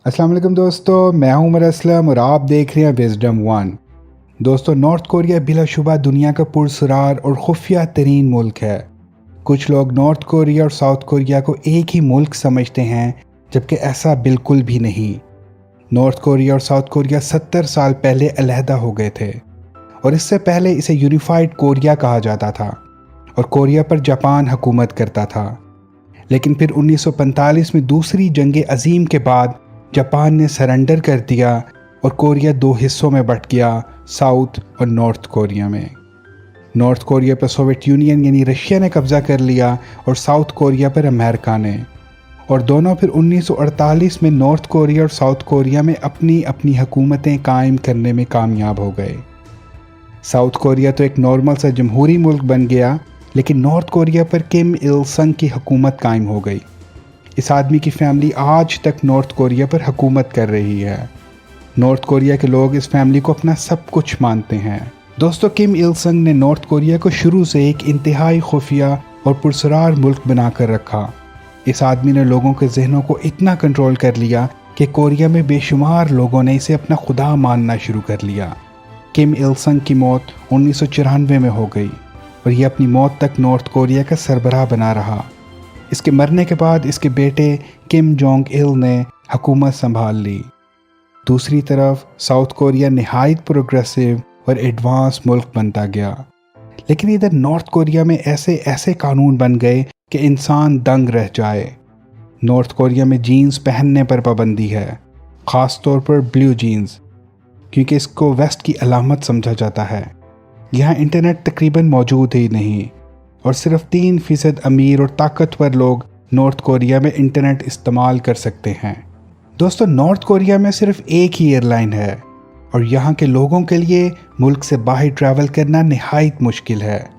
अस्सलाम वालेकुम दोस्तों, मैं हूं उमर असलम और आप देख रहे हैं विजडम वन। दोस्तों, नॉर्थ कोरिया बिलाशुबा दुनिया का पुरस्रार और खुफिया तरीन मुल्क है। कुछ लोग नॉर्थ कोरिया और साउथ कोरिया को एक ही मुल्क समझते हैं, जबकि ऐसा बिल्कुल भी नहीं। नॉर्थ कोरिया और साउथ कोरिया 70 साल पहले अलहदा हो गए थे और इससे पहले इसे यूनिफाइड कोरिया कहा जाता था और कोरिया पर जापान हुकूमत करता था। लेकिन फिर 1945 में दूसरी जंग अजीम के बाद जापान ने सरेंडर कर दिया और कोरिया दो हिस्सों में बंट गया, साउथ और नॉर्थ कोरिया में। नॉर्थ कोरिया पर सोवियत यूनियन यानी रशिया ने कब्ज़ा कर लिया और साउथ कोरिया पर अमेरिका ने, और दोनों फिर 1948 में नॉर्थ कोरिया और साउथ कोरिया में अपनी अपनी हुकूमतें कायम करने में कामयाब हो गए। साउथ कोरिया तो एक नॉर्मल सा जमहूरी मुल्क बन गया, लेकिन नॉर्थ कोरिया पर किम इल संग की हुकूमत कायम हो गई। इस आदमी की फैमिली आज तक नॉर्थ कोरिया पर हुकूमत कर रही है। नॉर्थ कोरिया के लोग इस फैमिली को अपना सब कुछ मानते हैं। दोस्तों, किम इल संग ने नॉर्थ कोरिया को शुरू से एक इंतहाई खुफिया और पुरस्रार मुल्क बनाकर रखा। इस आदमी ने लोगों के जहनों को इतना कंट्रोल कर लिया कि कोरिया में बेशुमार लोगों ने इसे अपना खुदा मानना शुरू कर लिया। किम इल संग की मौत 1994 में हो गई और ये अपनी मौत तक नॉर्थ कोरिया का सरबराह बना रहा। इसके मरने के बाद इसके बेटे किम जोंग इल ने हुकूमत संभाल ली। दूसरी तरफ साउथ कोरिया नहायत प्रोग्रेसिव और एडवांस मुल्क बनता गया। लेकिन इधर नॉर्थ कोरिया में ऐसे ऐसे कानून बन गए कि इंसान दंग रह जाए। नॉर्थ कोरिया में जीन्स पहनने पर पाबंदी है, ख़ास तौर पर ब्लू जीन्स, क्योंकि इसको वेस्ट की अलामत समझा जाता है। यहाँ इंटरनेट तकरीबन मौजूद ही नहीं और सिर्फ 3% अमीर और ताकतवर लोग नॉर्थ कोरिया में इंटरनेट इस्तेमाल कर सकते हैं। दोस्तों, नॉर्थ कोरिया में सिर्फ एक ही एयरलाइन है और यहाँ के लोगों के लिए मुल्क से बाहर ट्रैवल करना नहायत मुश्किल है।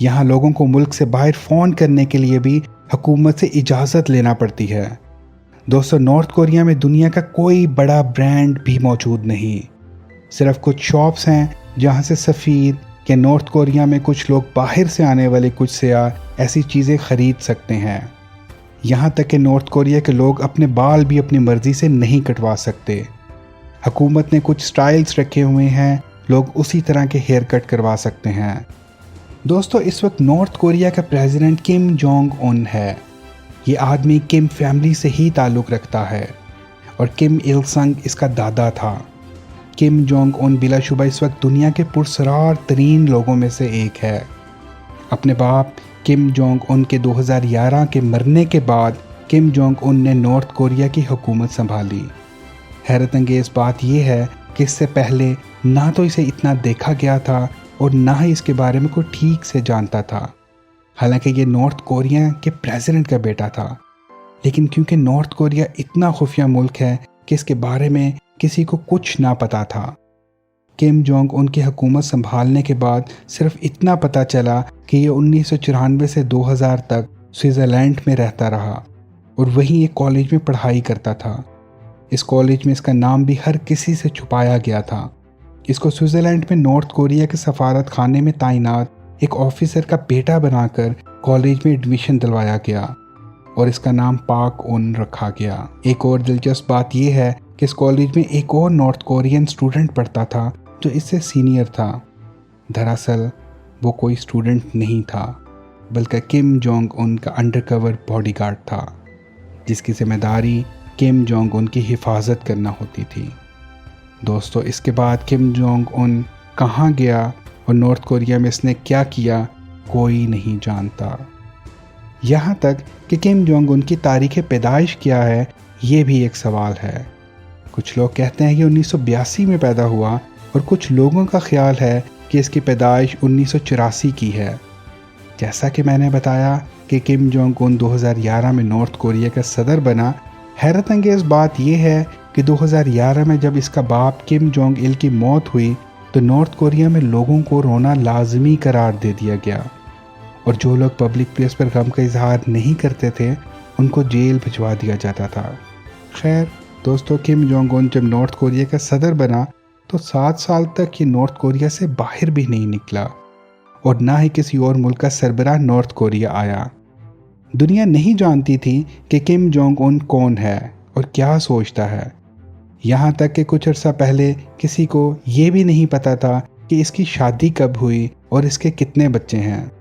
यहाँ लोगों को मुल्क से बाहर फ़ोन करने के लिए भी हुकूमत से इजाज़त लेना पड़ती है। दोस्तों, नॉर्थ कोरिया में दुनिया का कोई बड़ा ब्रांड भी मौजूद नहीं। सिर्फ कुछ शॉप्स हैं जहाँ से सफ़ीर कि नॉर्थ कोरिया में कुछ लोग बाहर से आने वाले कुछ सयाह ऐसी चीज़ें ख़रीद सकते हैं। यहाँ तक कि नॉर्थ कोरिया के लोग अपने बाल भी अपनी मर्ज़ी से नहीं कटवा सकते। हुकूमत ने कुछ स्टाइल्स रखे हुए हैं, लोग उसी तरह के हेयर कट करवा सकते हैं। दोस्तों, इस वक्त नॉर्थ कोरिया का प्रेसिडेंट किम जोंग उन है। ये आदमी किम फैमिली से ही ताल्लुक़ रखता है और किम इल संग इसका दादा था। किम जोंग उन बिलाशुबा इस वक्त दुनिया के पुरस्रार तरीन लोगों में से एक है। अपने बाप किम जोंग उन के 2011 के मरने के बाद किम जोंग उन ने नॉर्थ कोरिया की हुकूमत संभाली। हैरत अंगेज़ बात यह है कि इससे पहले ना तो इसे इतना देखा गया था और ना ही इसके बारे में कोई ठीक से जानता था। हालांकि ये नॉर्थ कोरिया के प्रेसिडेंट का बेटा था, लेकिन क्योंकि नॉर्थ कोरिया इतना खुफिया मुल्क है कि इसके बारे में किसी को कुछ ना पता था। किम जोंग उनकी हुकूमत संभालने के बाद सिर्फ इतना पता चला कि ये 1994 से 2000 तक स्विट्ज़रलैंड में रहता रहा और वहीं एक कॉलेज में पढ़ाई करता था। इस कॉलेज में इसका नाम भी हर किसी से छुपाया गया था। इसको स्विट्ज़रलैंड में नॉर्थ कोरिया के सफारत खाने में तैनात एक ऑफिसर का बेटा बनाकर कॉलेज में एडमिशन दिलवाया गया और इसका नाम पाक उन रखा गया। एक और दिलचस्प बात यह है कि इस कॉलेज में एक और नॉर्थ कोरियन स्टूडेंट पढ़ता था जो इससे सीनियर था। दरअसल वो कोई स्टूडेंट नहीं था, बल्कि किम जोंग उन का अंडरकवर बॉडीगार्ड था, जिसकी जिम्मेदारी किम जोंग उन की हिफाजत करना होती थी। दोस्तों, इसके बाद किम जोंग उन कहाँ गया और नॉर्थ कोरिया में इसने क्या किया, कोई नहीं जानता। यहाँ तक कि किम जोंग उन की तारीख़ पैदाइश क्या है, ये भी एक सवाल है। कुछ लोग कहते हैं कि 1982 में पैदा हुआ और कुछ लोगों का ख्याल है कि इसकी पैदाइश 1984 की है। जैसा कि मैंने बताया कि किम जोंग उन 2011 में नॉर्थ कोरिया का सदर बना। हैरत अंगेज़ बात यह है कि 2011 में जब इसका बाप किम जोंग इल की मौत हुई तो नॉर्थ कोरिया में लोगों को रोना लाजमी करार दे दिया गया और जो लोग पब्लिक प्लेस पर गम का इजहार नहीं करते थे उनको जेल भिजवा दिया जाता था। खैर दोस्तों, किम जोंग उन जब नॉर्थ कोरिया का सदर बना तो 7 साल तक ये नॉर्थ कोरिया से बाहर भी नहीं निकला और ना ही किसी और मुल्क का सरबराह नॉर्थ कोरिया आया। दुनिया नहीं जानती थी कि किम जोंग उन कौन है और क्या सोचता है, यहाँ तक कि कुछ अर्सा पहले किसी को ये भी नहीं पता था कि इसकी शादी कब हुई और इसके कितने बच्चे हैं।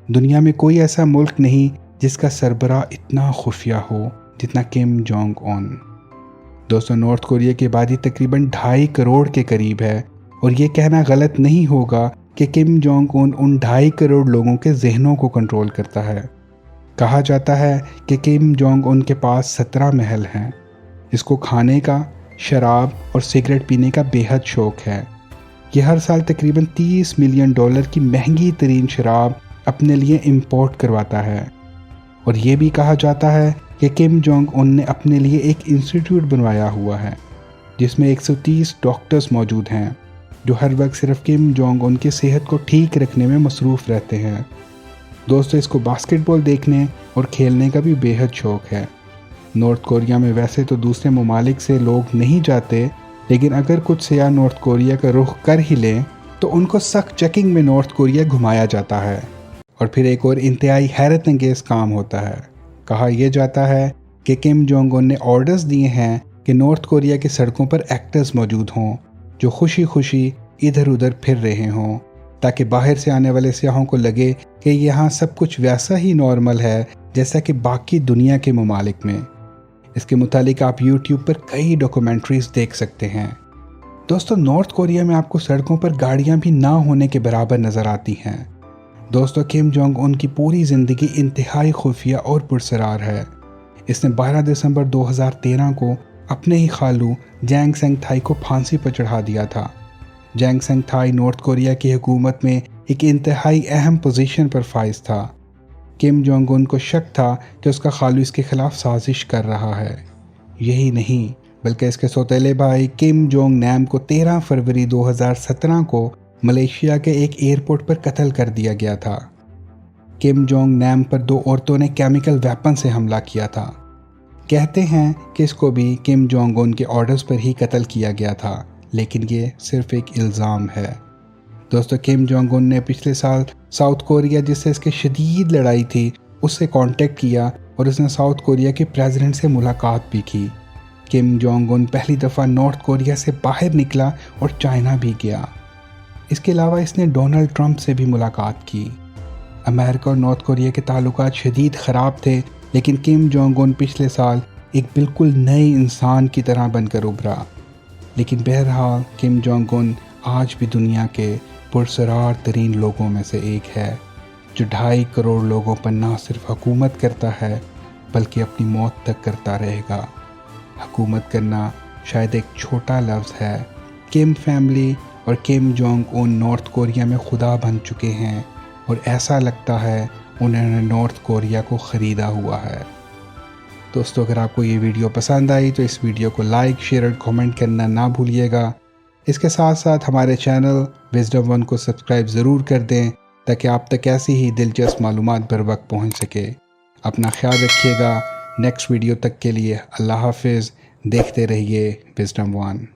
दुनिया में कोई ऐसा मुल्क नहीं जिसका सरबराह इतना खुफिया हो जितना किम जोंग उन। दोस्तों, नॉर्थ कोरिया की आबादी तकरीबन 2.5 करोड़ के करीब है और ये कहना गलत नहीं होगा कि किम जोंग उन 2.5 करोड़ लोगों के जहनों को कंट्रोल करता है। कहा जाता है कि किम जोंग उन के पास 17 महल हैं। इसको खाने का, शराब और सिगरेट पीने का बेहद शौक है। ये हर साल तकरीबन $30 मिलियन की महंगी तरीन शराब अपने लिए इंपोर्ट करवाता है। और ये भी कहा जाता है कि किम जोंग उन ने अपने लिए एक इंस्टीट्यूट बनवाया हुआ है जिसमें 130 डॉक्टर्स मौजूद हैं जो हर वक्त सिर्फ किम जोंग उन की सेहत को ठीक रखने में मसरूफ़ रहते हैं। दोस्तों, इसको बास्केटबॉल देखने और खेलने का भी बेहद शौक है। नॉर्थ कोरिया में वैसे तो दूसरे ममालिक से लोग नहीं जाते, लेकिन अगर कुछ सियाह नॉर्थ कोरिया का रुख कर ही लें तो उनको सख्त चेकिंग में नॉर्थ कोरिया घुमाया जाता है। और फिर एक और इंतहाई हैरत अंगेज़ काम होता है। कहा यह जाता है कि किम जोंग उन ने ऑर्डर्स दिए हैं कि नॉर्थ कोरिया की सड़कों पर एक्टर्स मौजूद हों जो खुशी खुशी इधर उधर फिर रहे हों, ताकि बाहर से आने वाले सियाहों को लगे कि यहाँ सब कुछ वैसा ही नॉर्मल है जैसा कि बाकी दुनिया के ममालिक में। इसके मुतालिक आप YouTube पर कई डॉक्यूमेंट्रीज देख सकते हैं। दोस्तों, नॉर्थ कोरिया में आपको सड़कों पर गाड़ियाँ भी ना होने के बराबर नज़र आती हैं। दोस्तों, किम जोंग उन की पूरी ज़िंदगी इंतहाई खुफिया और पुरसरार है। इसने 12 दिसंबर 2013 को अपने ही खालू जैंग सेंग थाई को फांसी पर चढ़ा दिया था। जैंग सेंग थाई नॉर्थ कोरिया की हुकूमत में एक इंतहाई अहम पोजीशन पर फाइज था। किम जोंग उन को शक था कि उसका खालू इसके खिलाफ साजिश कर रहा है। यही नहीं बल्कि इसके सौतेले भाई किम जोंग नैम को 13 फरवरी 2017 को मलेशिया के एक एयरपोर्ट पर कत्ल कर दिया गया था। किम जोंग नैम पर 2 औरतों ने केमिकल वेपन से हमला किया था। कहते हैं कि इसको भी किम जोंग उन के ऑर्डर्स पर ही कत्ल किया गया था, लेकिन ये सिर्फ एक इल्ज़ाम है। दोस्तों, किम जोंग उन ने पिछले साल साउथ कोरिया जिससे इसकी शदीद लड़ाई थी उससे कांटेक्ट किया और उसने साउथ कोरिया के प्रेसिडेंट से मुलाकात भी की। किम जोंग उन पहली दफ़ा नॉर्थ कोरिया से बाहर निकला और चाइना भी गया। इसके अलावा इसने डोनाल्ड ट्रंप से भी मुलाकात की। अमेरिका और नॉर्थ कोरिया के ताल्लुकात शदीद ख़राब थे, लेकिन किम जोंग उन पिछले साल एक बिल्कुल नए इंसान की तरह बनकर उभरा। लेकिन बहरहाल किम जोंग उन आज भी दुनिया के पुरसरार तरीन लोगों में से एक है जो 2.5 करोड़ लोगों पर ना सिर्फ हुकूमत करता है बल्कि अपनी मौत तक करता रहेगा। हुकूमत करना शायद एक छोटा लफ्ज़ है। किम फैमिली और Kim Jong Un north Korea में खुदा बन चुके हैं और ऐसा लगता है उन्होंने नॉर्थ कोरिया को ख़रीदा हुआ है। दोस्तों, अगर आपको ये वीडियो पसंद आई तो इस वीडियो को लाइक, शेयर और कमेंट करना ना भूलिएगा। इसके साथ साथ हमारे चैनल विजडम 1 को सब्सक्राइब ज़रूर कर दें ताकि आप तक ऐसी ही दिलचस्प मालूमात बर वक्त पहुँच सके। अपना ख्याल रखिएगा। नेक्स्ट वीडियो तक के लिए अल्लाह हाफिज़। देखते रहिए विजडम 1।